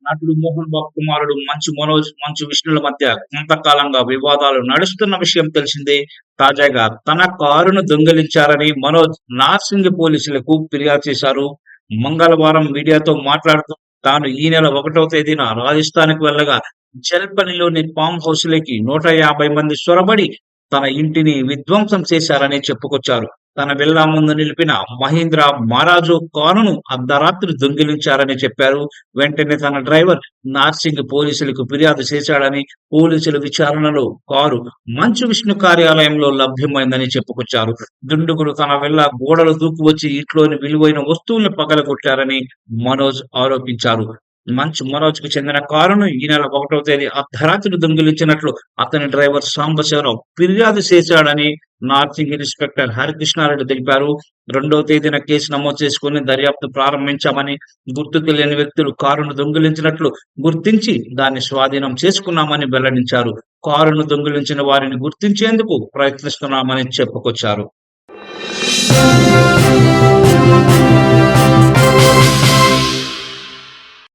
నటుడు మోహన్ బాబు కుమారుడు మంచు మనోజ్, మంచు విష్ణుల మధ్య కొంతకాలంగా వివాదాలు నడుస్తున్న విషయం తెలిసిందే. తాజాగా తన కారును దొంగిలించారని మనోజ్ నార్సింగి పోలీసులకు ఫిర్యాదు చేశారు. మంగళవారం మీడియాతో మాట్లాడుతూ తాను ఈ నెల 1వ తేదీన రాజస్థాన్‌కి వెళ్ళగా జల్పనిలోని ఫామ్ హౌస్‌లోకి 150 మంది చొరబడి తన ఇంటిని విధ్వంసం చేశారని చెప్పుకొచ్చారు. తన విల్లా ముందు నిలిపిన మహీంద్రా మారాజో కారును అర్ధరాత్రి దొంగిలించారని చెప్పారు. వెంటనే తన డ్రైవర్ నార్సింగ్ పోలీసులకు ఫిర్యాదు చేశాడని, పోలీసుల విచారణలో కారు మంచు విష్ణు కార్యాలయంలో లభ్యమైందని చెప్పుకొచ్చారు. దుండగులు తన విల్లా గోడలు దూకివచ్చి ఇంట్లోని విలువైన వస్తువుల్ని పగలగొట్టారని మనోజ్ ఆరోపించారు. మంచు మనోజ్‌కు చెందిన కారును ఈ నెల 1వ తేదీ అర్ధరాత్రి దొంగిలించినట్లు అతని డ్రైవర్ సాంబశివరావు ఫిర్యాదు చేశాడని నార్సింగ్ ఇన్స్‌పెక్టర్ హరికృష్ణారెడ్డి తెలిపారు. 2వ తేదీన కేసు నమోదు చేసుకొని దర్యాప్తు ప్రారంభించామని, గుర్తు తెలియని వ్యక్తులు కారును దొంగిలించినట్లు గుర్తించి దాన్ని స్వాధీనం చేసుకున్నామని వెల్లడించారు. కారును దొంగిలించిన వారిని గుర్తించేందుకు ప్రయత్నిస్తున్నామని చెప్పుకొచ్చారు.